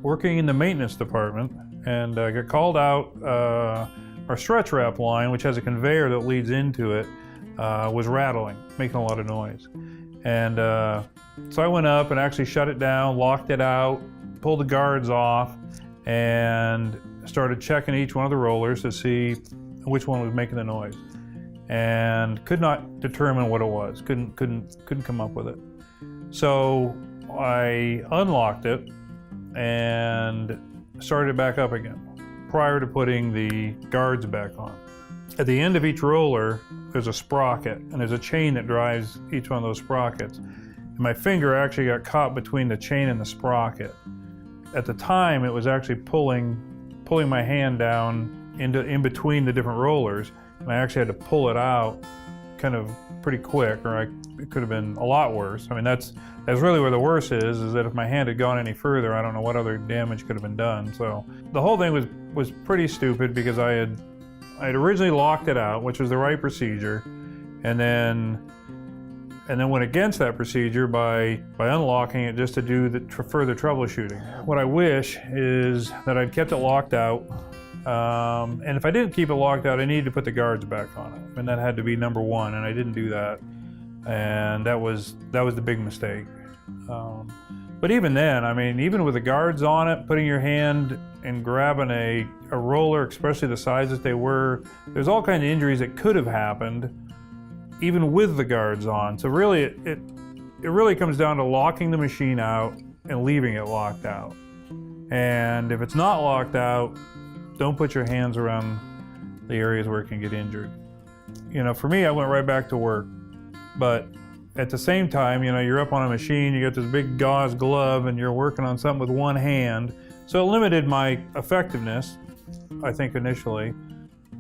working in the maintenance department, and I got called out. Our stretch wrap line, which has a conveyor that leads into it, was rattling, making a lot of noise. And so I went up and actually shut it down, locked it out, pulled the guards off, and started checking each one of the rollers to see which one was making the noise. And could not determine what it was. Couldn't come up with it. So I unlocked it and started it back up again prior to putting the guards back on. At the end of each roller, there's a sprocket, and there's a chain that drives each one of those sprockets. And my finger actually got caught between the chain and the sprocket. At the time, it was actually pulling my hand down in between the different rollers, and I actually had to pull it out kind of pretty quick, or it could have been a lot worse. I mean, that's really where the worst is that if my hand had gone any further, I don't know what other damage could have been done. So the whole thing was pretty stupid, because I had originally locked it out, which was the right procedure, and then went against that procedure by unlocking it just to do the further troubleshooting. What I wish is that I'd kept it locked out, and if I didn't keep it locked out, I needed to put the guards back on it, and that had to be number one, and I didn't do that, and that was the big mistake. But even then, I mean, even with the guards on it, putting your hand and grabbing a roller, especially the size that they were, there's all kinds of injuries that could have happened even with the guards on. So really, it really comes down to locking the machine out and leaving it locked out. And if it's not locked out, don't put your hands around the areas where it can get injured. You know, for me, I went right back to work. But at the same time, you know, you're up on a machine, you got this big gauze glove, and you're working on something with one hand. So it limited my effectiveness, I think, initially.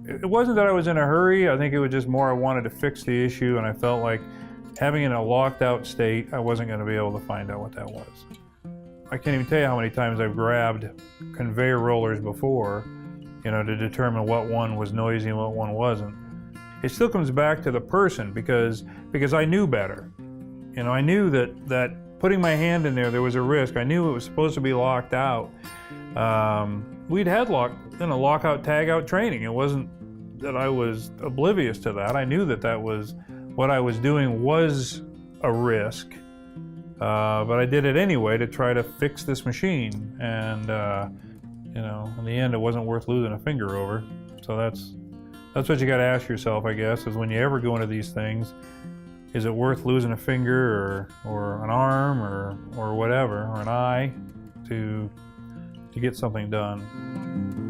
It wasn't that I was in a hurry. I think it was just more I wanted to fix the issue, and I felt like having it in a locked out state, I wasn't going to be able to find out what that was. I can't even tell you how many times I've grabbed conveyor rollers before, you know, to determine what one was noisy and what one wasn't. It still comes back to the person, because I knew better. You know, I knew that putting my hand in there was a risk. I knew it was supposed to be locked out. We'd had lockout, tagout training. It wasn't that I was oblivious to that. I knew that was what I was doing was a risk, but I did it anyway to try to fix this machine. And you know, in the end, it wasn't worth losing a finger over. So that's what you got to ask yourself, I guess, is when you ever go into these things, is it worth losing a finger or an arm or whatever, or an eye to get something done?